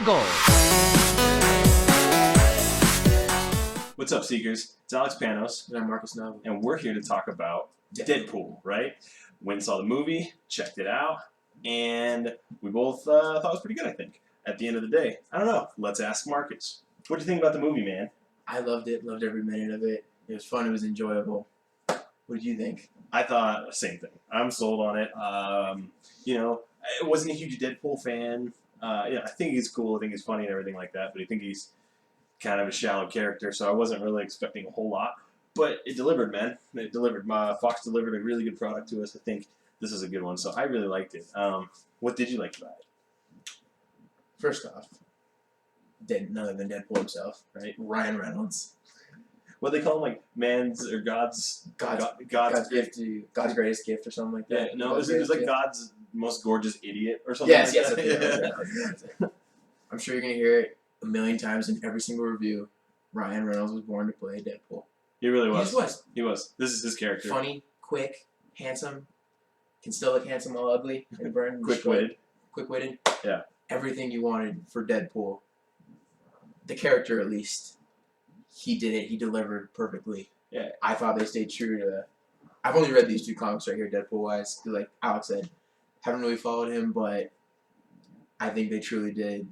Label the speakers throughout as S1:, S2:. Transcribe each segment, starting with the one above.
S1: Giggle.
S2: What's up, Seekers? It's Alex Panos,
S3: And I'm Marcus Noble.
S2: and we're here to talk about Deadpool, right? Went and saw the movie, checked it out, and we both thought it was pretty good, I think, at the end of the day. I don't know. Let's ask Marcus. What do you think about the movie, man?
S3: I loved it. Loved every minute of it. It was fun. It was enjoyable. What did you think?
S2: I thought the same thing. I'm sold on it. I wasn't a huge Deadpool fan. I think he's cool. I think he's funny and everything like that, but I think he's kind of a shallow character, so I wasn't really expecting a whole lot. But it delivered, man. It delivered. Fox delivered a really good product to us. I think this is a good one, so I really liked it. What did you like about it?
S3: First off, none other than Deadpool himself, right? Ryan Reynolds.
S2: What they call him, like man's or God's
S3: gift to God's greatest gift or something like
S2: Yeah,
S3: that.
S2: no, it was like God's most gorgeous idiot or something.
S3: Yes,
S2: like
S3: yes.
S2: that.
S3: I'm sure you're gonna hear it a million times in every single review. Ryan Reynolds was born to play Deadpool.
S2: He really
S3: He
S2: was.
S3: just was.
S2: He was. This is his character.
S3: Funny, quick, handsome. Can still look handsome while ugly and burn.
S2: Quick-witted.
S3: Quick-witted.
S2: Yeah.
S3: Everything you wanted for Deadpool. The character, at least. He did it. He delivered perfectly.
S2: Yeah.
S3: I thought they stayed true to... I've only read these two comics right here, Deadpool-wise. Like Alex said, haven't really followed him, but I think they truly did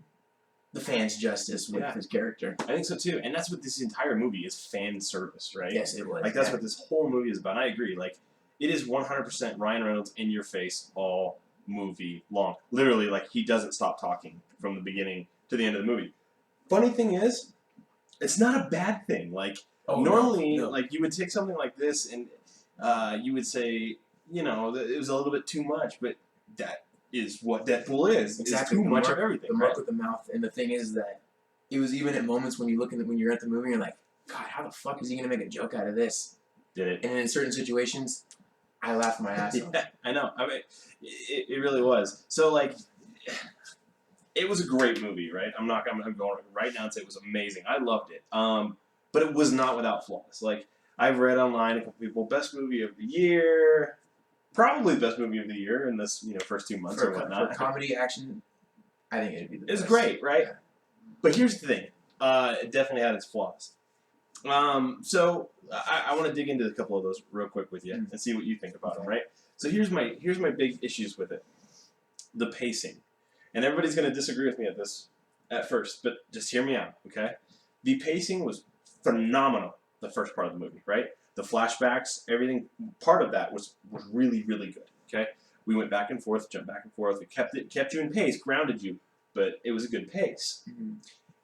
S3: the fans justice with his character.
S2: I think so too, and that's what this entire movie is, fan service, right?
S3: Yes, it was.
S2: Like that's what this whole movie is about. I agree. Like it is 100% Ryan Reynolds in your face all movie long. Literally, like he doesn't stop talking from the beginning to the end of the movie. Funny thing is, it's not a bad thing. Like normally, like you would take something like this and you would say, it was a little bit too much, but that is what Deadpool is.
S3: Exactly.
S2: It's too much of everything.
S3: The mark with the mouth. And the thing is that it was even at moments when when you're at the movie, you're like, God, how the fuck is he gonna make a joke out of this?
S2: Did it?
S3: And in certain situations, I laughed my ass off.
S2: Yeah, I know. I mean, it really was. So like, it was a great movie, right? I'm going right now and say it was amazing. I loved it. But it was not without flaws. Like I've read online a couple people, best movie of the year. Probably the best movie of the year in this, first 2 months or whatnot.
S3: For comedy action, I think it'd be the best.
S2: It's great, right?
S3: Yeah.
S2: But here's the thing. It definitely had its flaws. So I want to dig into a couple of those real quick with you and see what you think about them, right? So here's my big issues with it. The pacing. And everybody's going to disagree with me at first, but just hear me out, okay? The pacing was phenomenal the first part of the movie, right? The flashbacks, everything, part of that was really, really good, okay? We went back and forth, jumped back and forth. It kept you in pace, grounded you, but it was a good pace.
S3: Mm-hmm.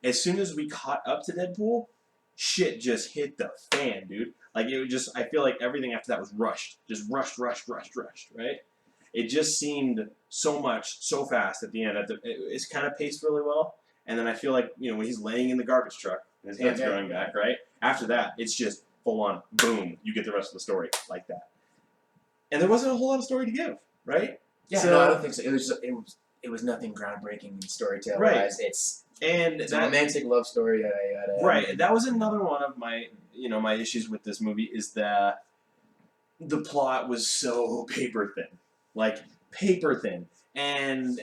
S2: As soon as we caught up to Deadpool, shit just hit the fan, dude. Like, it was just, I feel like everything after that was rushed. Just rushed, right? It just seemed so much, so fast at the end. It's kind of paced really well. And then I feel like, when he's laying in the garbage truck, and his hand's growing back, right? After that, it's just full on, boom, you get the rest of the story like that. And there wasn't a whole lot of story to give, right?
S3: Yeah,
S2: so,
S3: no, I don't think so. It was nothing groundbreaking storytelling wise. It's a romantic love story.
S2: Right. That was another one of my my issues with this movie is that the plot was so paper thin. Like paper thin. And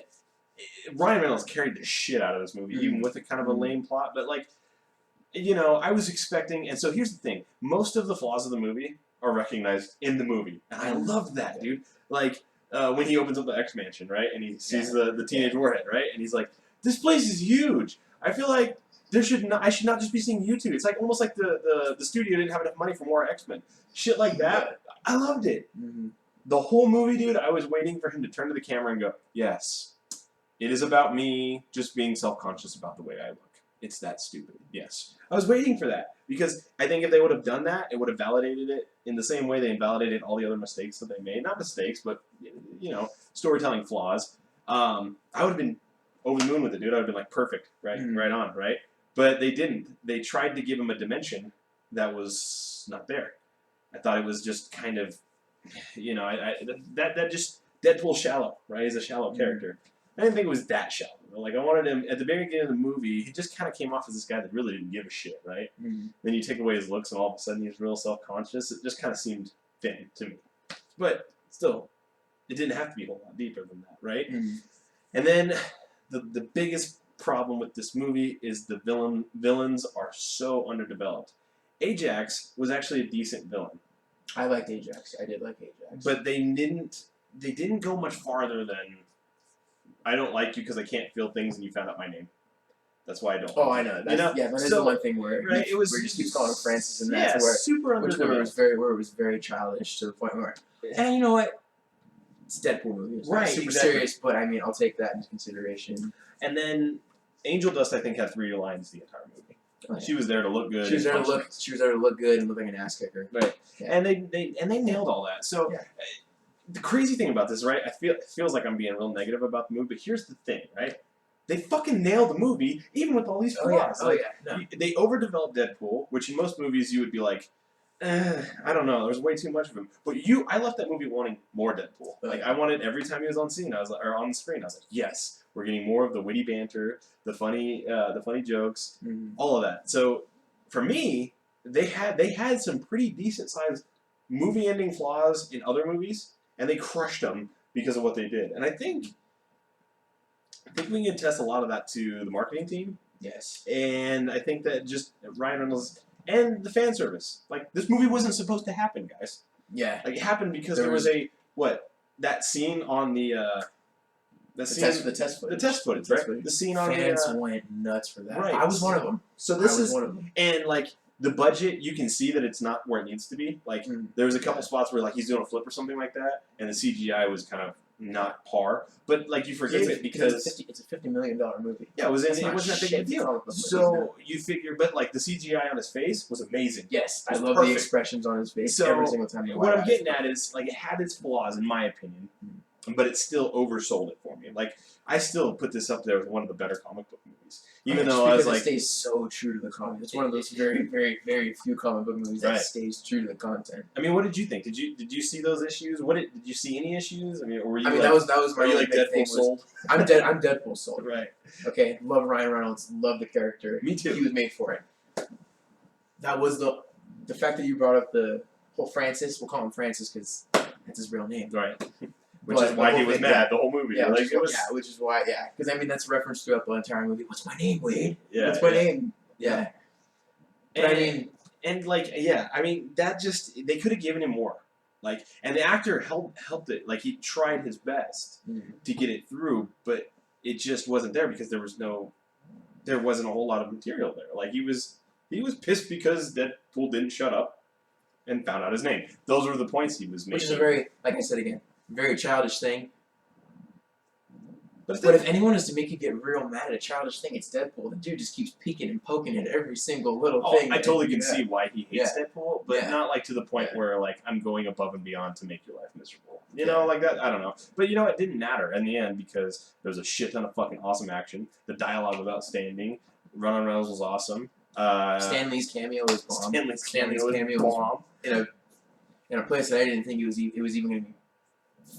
S2: Ryan Reynolds carried the shit out of this movie, even with a kind of a lame plot, but like I was expecting, and so here's the thing, most of the flaws of the movie are recognized in the movie, and I loved that, dude. Like, when he opens up the X-Mansion, right, and he sees the teenage warhead, right, and he's like, this place is huge. I feel like I should not just be seeing you two. It's like almost like the studio didn't have enough money for more X-Men. Shit like that. I loved it.
S3: Mm-hmm.
S2: The whole movie, dude, I was waiting for him to turn to the camera and go, yes, it is about me just being self-conscious about the way I look. It's that stupid. Yes. I was waiting for that because I think if they would have done that, it would have validated it in the same way they invalidated all the other mistakes that they made. Not mistakes, but, storytelling flaws. I would have been over the moon with it, dude. I would have been like, perfect, right?
S3: Mm-hmm.
S2: Right on, right? But they didn't. They tried to give him a dimension that was not there. I thought it was just kind of, that just, Deadpool shallow, right? He's a shallow character. I didn't think it was that shallow. Like, I wanted him, at the very beginning of the movie, he just kind of came off as this guy that really didn't give a shit, right?
S3: Mm-hmm.
S2: Then you take away his looks and all of a sudden he's real self-conscious. It just kind of seemed thin to me. But still, it didn't have to be a whole lot deeper than that, right?
S3: Mm-hmm.
S2: And then the biggest problem with this movie is the villains are so underdeveloped. Ajax was actually a decent villain.
S3: I liked Ajax. I did like Ajax.
S2: But they didn't go much farther than I don't like you because I can't feel things and you found out my name. That's why I don't.
S3: Oh, I know. That's, yeah, that is the one thing where
S2: right,
S3: it was where he just keeps calling him Francis, and that's where
S2: super underdeveloped.
S3: Where it was very childish to the point where, and you know what? It's a Deadpool movie. It's not super serious, but I mean, I'll take that into consideration.
S2: And then Angel Dust, I think, had 3 lines the entire movie. Oh, yeah. She was there to look good.
S3: She was there to look good and look like an ass kicker.
S2: Right. Yeah. And they nailed all that. So the crazy thing about this, right? It feels like I'm being real negative about the movie, but here's the thing, right? They fucking nailed the movie, even with all these flaws.
S3: No.
S2: They overdeveloped Deadpool, which in most movies you would be like, I don't know, there's way too much of him. But I left that movie wanting more Deadpool. Like I wanted every time he was on scene, or on the screen, I was like, yes, we're getting more of the witty banter, the funny jokes, all of that. So for me, they had some pretty decent sized movie-ending flaws in other movies, and they crushed them because of what they did. And I think we can attest a lot of that to the marketing team.
S3: Yes. And
S2: I think that just Ryan Reynolds and the fan service. Like, this movie wasn't supposed to happen, guys.
S3: Yeah.
S2: Like, it happened because there was that scene on the test footage, right? The scene on
S3: fans went nuts for that.
S2: Right.
S3: I was one of them.
S2: So this is one of them. And, like, the budget, you can see that it's not where it needs to be. Like, there was a couple spots where, like, he's doing a flip or something like that, and the CGI was kind of not par, but like you forgave it because
S3: it's a $50 million movie.
S2: Yeah, it wasn't that big a deal. So you figure, but like the CGI on his face was amazing.
S3: Yes, I love the expressions on his face every single time.
S2: What I'm getting at is like it had its flaws in my opinion, but it still oversold it for me. Like I still put this up there with one of the better comic book movies, even though I was like,
S3: it stays so true to the comic. It's one of those very, very, very few comic book movies that stays true to the content.
S2: I mean, what did you think? Did you see those issues? Did you see any issues? I mean, or were you?
S3: I mean, that was my
S2: like Deadpool sold.
S3: I'm Deadpool sold.
S2: Right.
S3: Okay. Love Ryan Reynolds. Love the character.
S2: Me too.
S3: He was made for it. That was the fact that you brought up the whole Francis. We'll call him Francis because that's his real name.
S2: Right. Which is why he was mad the whole movie.
S3: Yeah, which is why, because I mean that's referenced throughout the entire movie. What's my name, Wade?
S2: Yeah.
S3: What's my name? Yeah.
S2: But I mean, that just they could have given him more. Like, and the actor helped it. Like he tried his best to get it through, but it just wasn't there because there wasn't a whole lot of material there. Like he was pissed because Deadpool didn't shut up and found out his name. Those were the points he was making.
S3: Which is a very, like I said again, very childish thing. But if anyone is to make you get real mad at a childish thing, it's Deadpool. The dude just keeps peeking and poking at every single little thing.
S2: I totally can see why he hates Deadpool, but not like to the point where like I'm going above and beyond to make your life miserable. You know, like that. I don't know. But you know, it didn't matter in the end because there was a shit ton of fucking awesome action. The dialogue was outstanding. Ryan Reynolds was awesome.
S3: Stan Lee's cameo was bomb. Stan Lee's cameo was bomb. In a place that I didn't think it was even going to be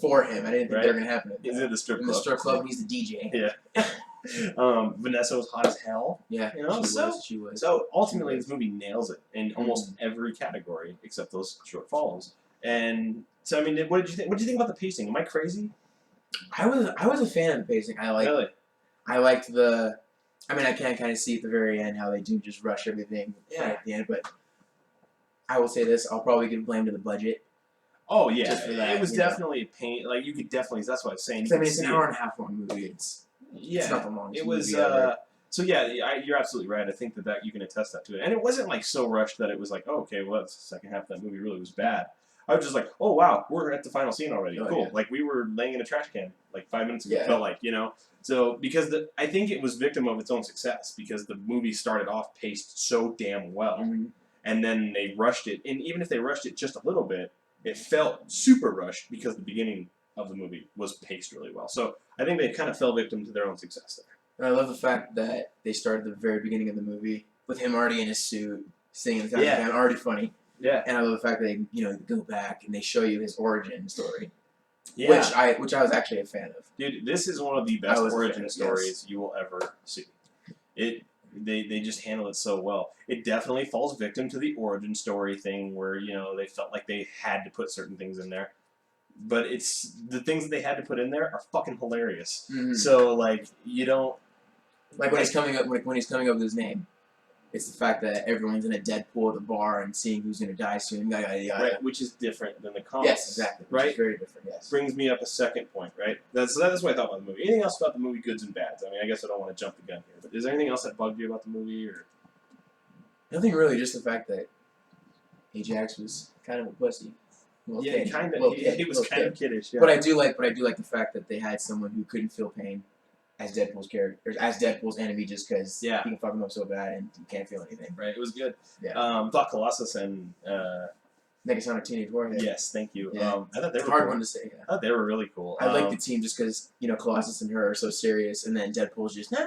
S3: for him. I didn't think they were going to happen.
S2: He's at the strip club.
S3: In the strip club, he's the DJ.
S2: Yeah. Vanessa was hot as hell.
S3: Yeah,
S2: you know,
S3: she was.
S2: So ultimately, this movie nails it in almost every category except those short falls. And so, I mean, what did you think? What did you think about the pacing? Am I crazy?
S3: I was a fan of the pacing. I liked the. I mean, I can kind of see at the very end how they do just rush everything right at the end, but I will say this: I'll probably give blame to the budget.
S2: Oh yeah, just for that, it was definitely a pain. Like you could definitely. That's what I was saying.
S3: I mean, it's an hour and a half long movie. It's not the longest.
S2: It was.
S3: Movie ever.
S2: So yeah, you're absolutely right. I think that you can attest that to it, and it wasn't like so rushed that it was like, oh, okay, well, that's the second half of that movie really was bad. I was just like, oh wow, we're at the final scene already. Cool. Yeah. Like we were laying in a trash can like 5 minutes ago. It felt like, you know. So because I think it was victim of its own success because the movie started off paced so damn well, and then they rushed it. And even if they rushed it just a little bit, it felt super rushed because the beginning of the movie was paced really well. So I think they kind of fell victim to their own success there.
S3: And I love the fact that they started the very beginning of the movie with him already in his suit, singing the time already funny.
S2: Yeah.
S3: And I love the fact that they go back and they show you his origin story.
S2: Yeah.
S3: Which I was actually a fan of.
S2: Dude, this is one of the best origin stories you will ever see. They just handle it so well. It definitely falls victim to the origin story thing where, you know, they felt like they had to put certain things in there. But it's the things that they had to put in there are fucking hilarious. So like you don't
S3: Like when he's coming up, when he's coming up with his name, it's the fact that everyone's in a Deadpool at the bar and seeing who's gonna die soon. Yada yada yada.
S2: Right, which is different than the comics.
S3: Yes, exactly. Which
S2: Right,
S3: is very different. Yes.
S2: brings me up a second point. Right, that's what I thought about the movie. Anything else about the movie, goods and bads? I mean, I guess I don't want to jump the gun here, but is there anything else that bugged you about the movie, or?
S3: Nothing really, just the fact that Ajax was kind of a pussy.
S2: Yeah, kind of. He was kind of kiddish. Yeah.
S3: But I do like the fact that they had someone who couldn't feel pain as Deadpool's character, or as Deadpool's enemy, just because he can fuck him up so bad and you can't feel anything.
S2: Right. It was good.
S3: Yeah.
S2: Thought Colossus and
S3: Negasonic Teenage Warhead.
S2: yes, thank you.
S3: Yeah.
S2: I thought they
S3: It's
S2: were
S3: a hard
S2: cool.
S3: one to say. Yeah.
S2: I thought they were really cool.
S3: I like the team just because Colossus and her are so serious, and then Deadpool's just make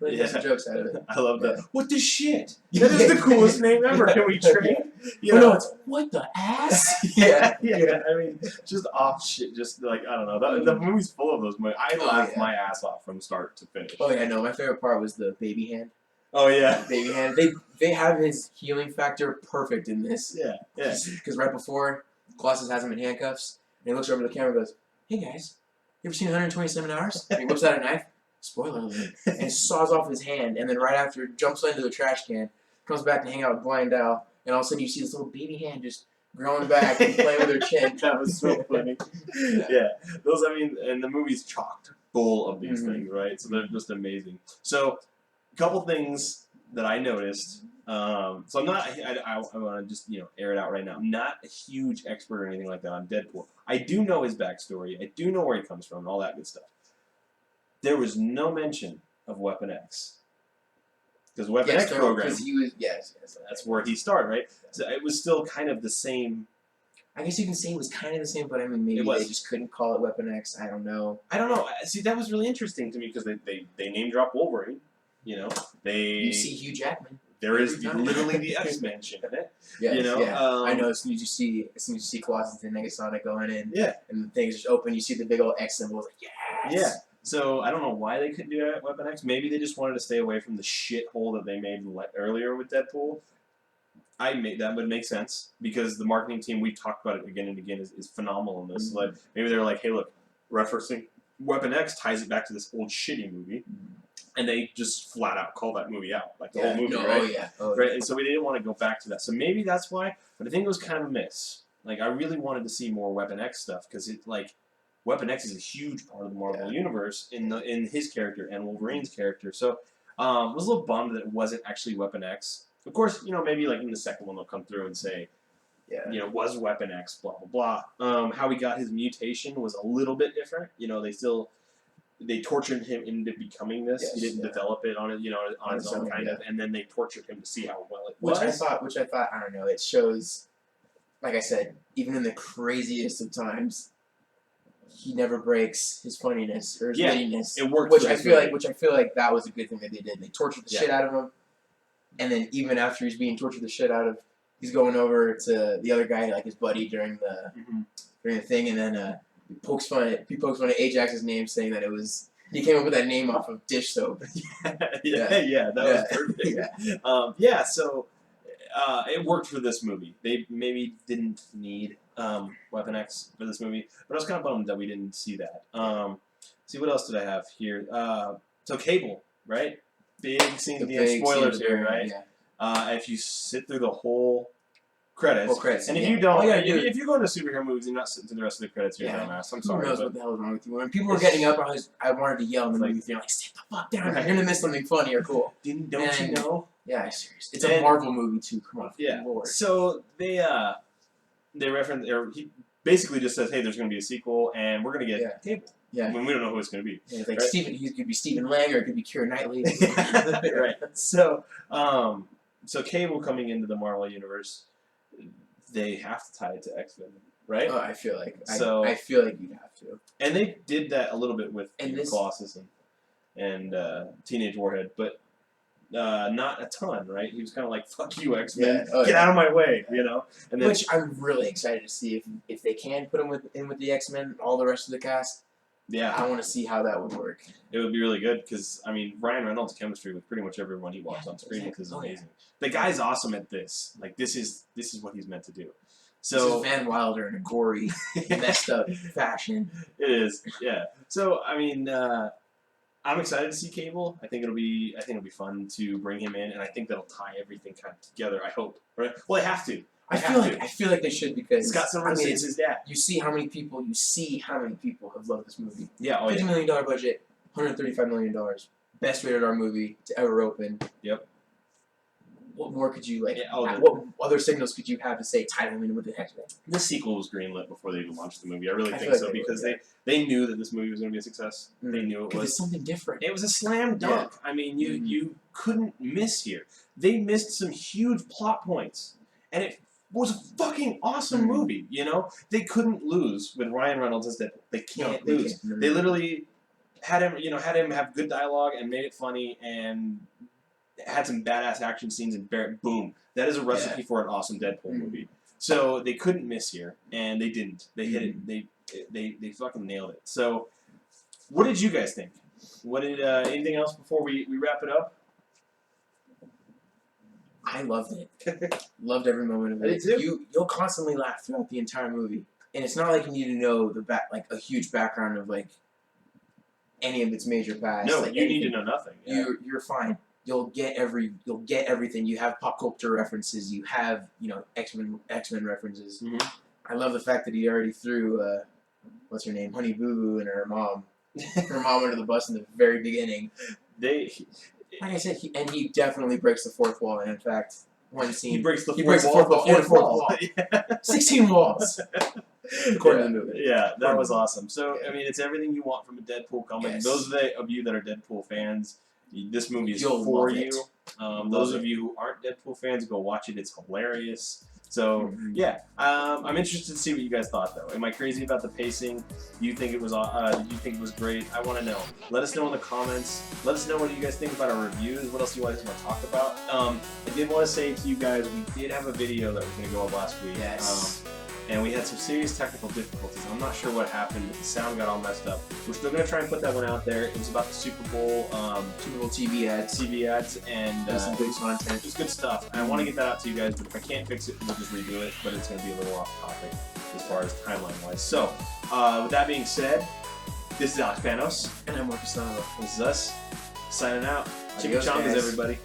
S2: Yeah.
S3: some jokes out of it.
S2: I love that. What the shit?
S3: Yeah.
S2: That is the coolest name ever. Can we trade? You
S3: Oh,
S2: know?
S3: no, it's what the ass?
S2: yeah. I mean, just off shit. Just like I don't know. The movie's full of those movies. I laughed my ass off from start to finish.
S3: Oh yeah, no. My favorite part was the baby hand.
S2: Oh yeah.
S3: Baby hand. They have his healing factor perfect in this.
S2: Yeah.
S3: Because right before Colossus has him in handcuffs, and he looks over the camera and goes, "Hey guys, you ever seen 127 Hours?" And he whips out a knife. Spoiler alert. And saws off his hand, and then right after jumps into the trash can, comes back to hang out with Blind Al, and all of a sudden you see this little baby hand just growing back and playing with her chin.
S2: That was so funny. Yeah. Those. I mean, and the movie's chocked full of these things, right? So they're just amazing. So, a couple things that I noticed. So I'm not. I want to just air it out right now. I'm not a huge expert or anything like that on Deadpool. I do know his backstory. I do know where he comes from and all that good stuff. There was no mention of Weapon X. Because Weapon X program.
S3: Because he was
S2: That's where he started, right? So it was still kind of the same.
S3: I guess you can say it was kind of the same, but I mean maybe they just couldn't call it Weapon X. I don't know.
S2: See, that was really interesting to me because they name drop Wolverine. You
S3: see Hugh Jackman.
S2: There is literally the X mention in it.
S3: Yes, I know. As soon as you see Colossus and Negasonic going in, and the things just open, you see the big old X symbol. Like, yes.
S2: Yeah. So I don't know why they couldn't do that at Weapon X. Maybe they just wanted to stay away from the shithole that they made earlier with Deadpool. That would make sense because the marketing team, we talked about it again and again, is phenomenal in this. Mm-hmm. Like maybe they were like, hey, look, referencing Weapon X ties it back to this old shitty movie. And they just flat out call that movie out, like the whole movie, right? Right. And so we didn't want to go back to that. So maybe that's why. But I think it was kind of a miss. Like I really wanted to see more Weapon X stuff because Weapon X is a huge part of the Marvel universe in his character and Wolverine's character. So I was a little bummed that it wasn't actually Weapon X. Of course, maybe like in the second one they'll come through and say, was Weapon X, blah blah blah. How he got his mutation was a little bit different. They tortured him into becoming this. He didn't develop it on his own kind of, and then they tortured him to see how well it was.
S3: Which I thought, I don't know. It shows, like I said, even in the craziest of times, he never breaks his funniness or his wittiness.
S2: It worked.
S3: Which I feel like that was a good thing that they did. They tortured the shit out of him, and then even after he's being tortured the shit out of, he's going over to the other guy, like his buddy, during the thing, and then. He pokes fun at Ajax's name, saying that he came up with that name off of dish soap.
S2: That was perfect. So it worked for this movie. They maybe didn't need Weapon X for this movie, but I was kind of bummed that we didn't see that. See, what else did I have here? So Cable, right? Big scenes, spoilers here, right? Yeah. If you sit through the whole credits. And if you don't, if you go into superhero movies and not sitting through the rest of the credits, you're a dumbass. I'm sorry.
S3: Who knows what the hell is wrong with you? When people were getting up, I wanted to yell in the movie theater, like, sit the fuck down. You're gonna miss something funny or cool.
S2: Don't you know?
S3: Yeah, seriously. It's a Marvel movie too. Come on.
S2: Yeah.
S3: Lord.
S2: So they reference, or he basically just says, hey, there's gonna be a sequel, and we're gonna get Cable.
S3: Yeah.
S2: When we don't know who it's gonna be.
S3: Yeah, like Stephen, he could be Stephen Lang or it could be Keira Knightley.
S2: Right. So Cable coming into the Marvel universe. They have to tie it to X-Men, right?
S3: Oh, I feel like you'd have to.
S2: And they did that a little bit with Colossus and Teenage Warhead, but not a ton, right? He was kind of like, "Fuck you, X-Men, get out of my way," And then,
S3: which I'm really excited to see if they can put him in with the X-Men, all the rest of the cast. Yeah, I want to see how that would work.
S2: It would be really good because Ryan Reynolds' chemistry with pretty much everyone he walks on screen is amazing. The guy's awesome at this. Like this is what he's meant to do. So
S3: this is Van Wilder in a gory, messed up fashion.
S2: It is, yeah. So I'm excited to see Cable. I think it'll be fun to bring him in, and I think that'll tie everything kind of together. I hope. Right? Well, they have to.
S3: I feel like they should because
S2: Scott Silverman is his dad.
S3: You see how many people have loved this movie.
S2: Yeah,
S3: $50 million budget, $135 million, best rated R movie to ever open.
S2: Yep.
S3: What more could you
S2: Yeah,
S3: what other signals could you have to say tie them in with the next one?
S2: The sequel was greenlit before they even launched the movie. I really think
S3: feel
S2: so
S3: like
S2: because they knew that this movie was going to be a success.
S3: Mm-hmm.
S2: They knew it was
S3: It's something different.
S2: It was a slam dunk. I mean, you couldn't miss here. They missed some huge plot points, and it was a fucking awesome movie. You know, they couldn't lose with Ryan Reynolds as Deadpool. They can't lose. They literally had him have good dialogue and made it funny and had some badass action scenes and boom. That is a recipe for an awesome Deadpool movie. So they couldn't miss here, and they didn't. They hit it. They fucking nailed it. So, what did you guys think? What did anything else before we wrap it up?
S3: I loved it. Loved every moment of it.
S2: I did too.
S3: You'll constantly laugh throughout the entire movie, and it's not like you need to know a huge background of any of its major past.
S2: No, you need to know nothing. Yeah.
S3: You're fine. You'll get everything. You have pop culture references. You have X-Men references.
S2: Mm-hmm.
S3: I love the fact that he already threw what's her name, Honey Boo Boo, and her mom under the bus in the very beginning. Like I said, he definitely breaks the fourth wall. And in fact, one scene
S2: he breaks the
S3: fourth wall. 16 walls. According to the movie.
S2: Yeah, that was awesome. So I mean, it's everything you want from a Deadpool comic.
S3: Yes.
S2: Those of you that are Deadpool fans, this movie is
S3: You'll
S2: for
S3: love
S2: you.
S3: it.
S2: Those of you who aren't Deadpool fans, go watch it. It's hilarious. So yeah, I'm interested to see what you guys thought though. Am I crazy about the pacing? Do you think it was? Did you think it was great? I want to know. Let us know in the comments. Let us know what you guys think about our reviews. What else do you guys want to talk about? I did want to say to you guys, we did have a video that was going to go up last week.
S3: Yes.
S2: And we had some serious technical difficulties. I'm not sure what happened, but the sound got all messed up. We're still going to try and put that one out there. It was about the Super Bowl
S3: TV ads,
S2: and
S3: some good content.
S2: Just good stuff. And I want to get that out to you guys, but if I can't fix it, we'll just redo it. But it's going to be a little off topic as far as timeline-wise. So, with that being said, this is Alex Panos.
S3: And I'm Marcus Nava.
S2: This is us signing out.
S3: Adios,
S2: Chimichangas,
S3: guys.
S2: everybody.